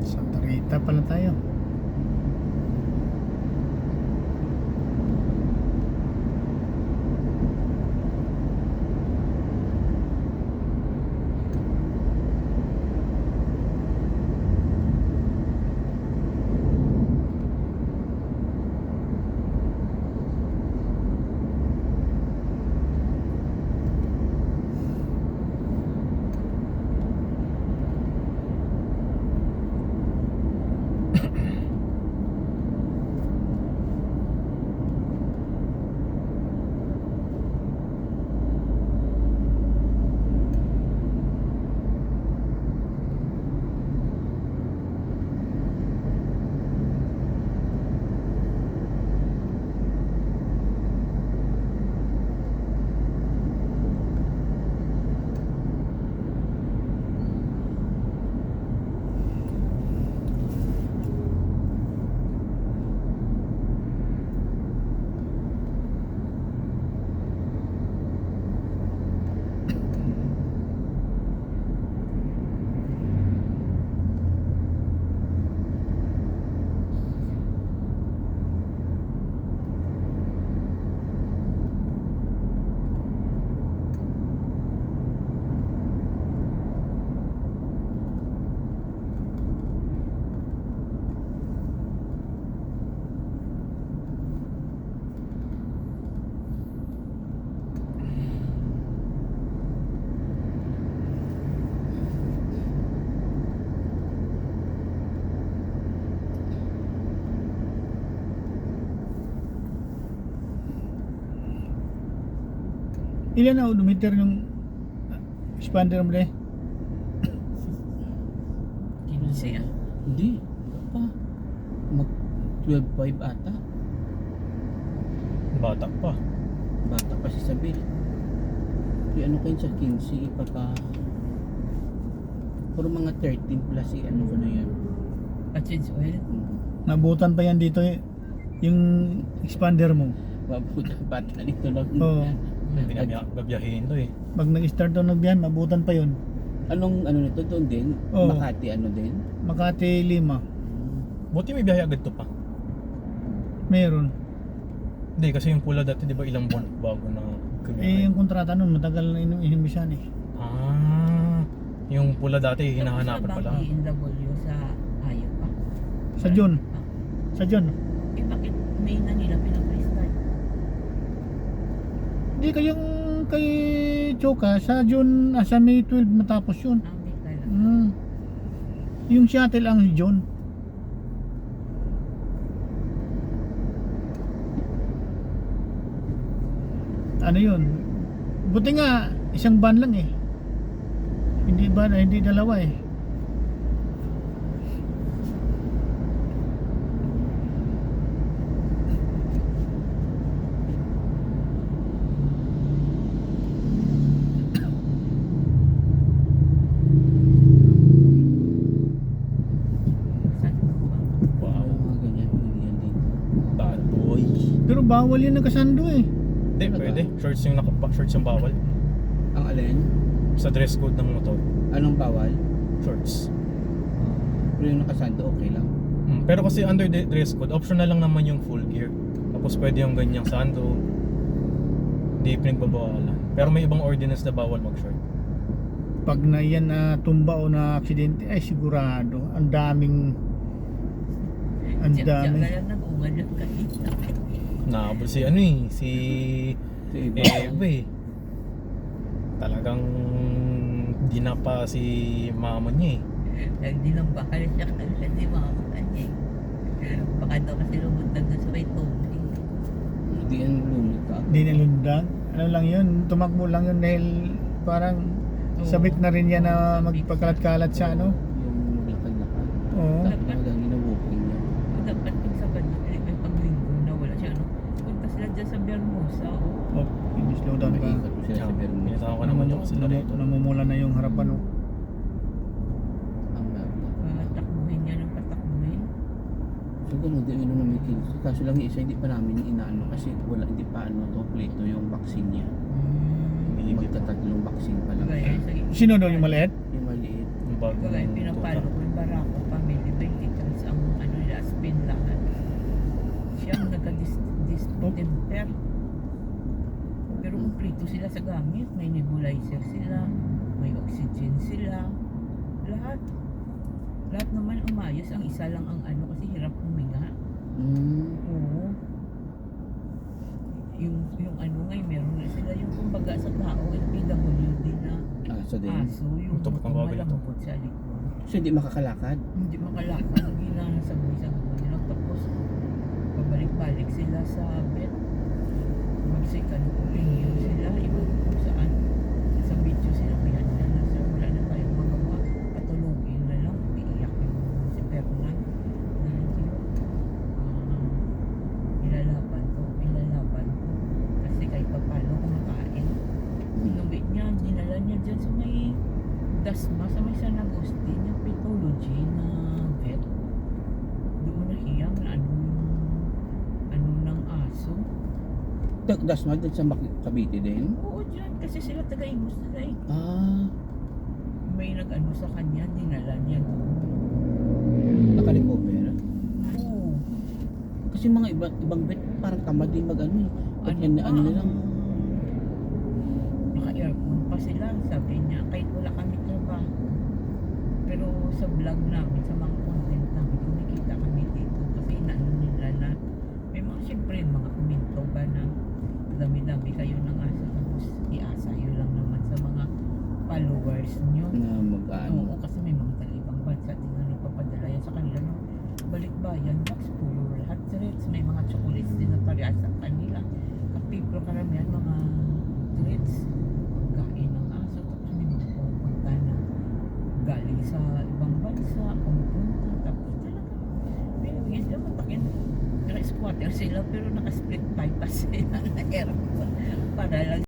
Santa Rita pala tayo. Ilan na odometer yung expander mo deh? Kinsi ah. Hindi. Pa. Mag 12.5 ata. Bata pa. Bata pa si Sabil. Di ano kayo sa 15 ipapa. Puro mga 13 plus ano ko na yan. Pa-change oil. Nabutan pa yan dito yung expander mo. Mabuta bata dito lang. Oo. Hindi na babiyahin to eh. Pag nag-start doon nagbiyahe, mabutan pa yun. Anong ano nito doon din? Oo. Makati ano din? Makati 5. Buti may biyahe agad to pa. Meron. Hindi kasi yung pula dati di ba ilang buwan bago na Eh yung kontrata nun, matagal na inimbisyan eh. Ah, yung pula dati hinahanapan pala. Tapos na BNW sa ayaw pa. Sa June. Sa June. Eh bakit May na nila pinag-restart? Hindi kayong kay Choka sa June, sa May 12 matapos yun. Ang may kailan. Yung shuttle ang June. Ano yun? Buti nga isang van lang eh. Hindi ba hindi dalawa eh. Saan pa ba? Wow, Mga ganyan. Hindi yan dito. bad boy. Pero bawal yun nagkasando eh. Hindi, Talaga? pwede. Shorts yung shorts yung bawal. Ang alin? Sa dress code ng motor. Anong bawal? Shorts. Pero yung nakasando okay lang. Pero kasi under the dress code, optional lang naman yung full gear. Tapos pwede yung ganyang sando. Hindi pinagbabawalan. Pero may ibang ordinance na bawal mag-short. Pag na yan na tumba o na aksidente ay sigurado ang daming Diyan ka lang nag-ungan yung kanina. Nahabol si ano eh, si Ito iba. Eve. Talagang di na pa si mama niya eh. Nagdinambakal siya kanila ni mama kanya eh. Baka daw kasi lumuntag doon sa may tubig. Hindi nilundag. Ano lang yun, tumakbo lang yun dahil parang Oo. sabik na rin yan na Sabik. magpakalat-kalat sa ano. Yung maglakad-lakad. Oo. Dapat talagang ginawalking niya. Dapat pag Sabado, may paglinggo na wala siya, ano? Punta sila dyan sa Bermosa, oh. Oh, hindi slow down pa. Naiikot ko sila sa Bermuda. Pinasama ko naman yung accelerator. Namumula na yung harapan. Oh. Ang merda. Patakbuhin niya ng patakbuhin. So ganun din yun may kinsi. Kaso lang yung isa hindi pa namin inaano kasi wala hindi pa ano to plate yung vaccine niya. Magtatatlong vaccine pa lang. Kaya sa Sino daw yung maliit? Yung maliit. Yung bago kaya ng pinapalo tuta. ko yung Barako family 23 ang ano nila spin lahat. Siya ang nagka-distemper. Pero kumplito sila sa gamit. May nebulizer sila, may oxygen sila, lahat. Lahat naman umayos. Ang isa lang ang ano kasi hirap huminga. Oo. Yung ano nga, meron na sila yung kumbaga sa tao, yung PWD na So din. aso, yung Tupok ng baboy ito. malambot sa likod. So hindi makakalakad. Hindi makalakad, gila na sa buhay nila. Tapos, pabalik-balik sila sa bed. Mag-second opinion sila, iba kung saan. Sa video sila, may ano na sir, wala na tayong magawa. Patulogin na lang, iiyak yung si Fernan. Ilalaban ko. Kasi kahit pa paano kumakain. Inuwi niya, dinala niya dyan sa may Dasma, sa may San Agustin, yung pathology na vet. Doon nahiyang na ano ng aso. Dasma din sa Cavite din. Oo, dyan. Kasi sila taga-Imus na eh. May nag-ano sa kanya, dinala niya doon. Naka-recover. Oo. Kasi mga ibang vet parang tamad din mag-ano eh. Pag yan na ano nilang Naka-aircon pa sila, sabi niya, kahit wala kami trabaho. Pero sa vlog namin, sa mga content namin, kumikita kami dito. Kasi inaano nila na, may mga siyempre mga kuminto ba na dami-dami kayo ng asa. Tapos iasa yun lang naman sa mga followers nyo. na mag-ano. Oo, kasi may mga taga-ibang bansa din na nagpapadala yan sa kanila no? Balikbayan, box puro lahat threads, may mga chocolates din na parehas sa kanila. Kape, pero karamihan mga threads, pagkain ng aso, tapos may mga pupunta na galing sa ibang bansa, pumupunta, tapos talaga, anyway, sila matakin, naka-squatter sila, pero naka-split pipe pa sila na aircon, para lang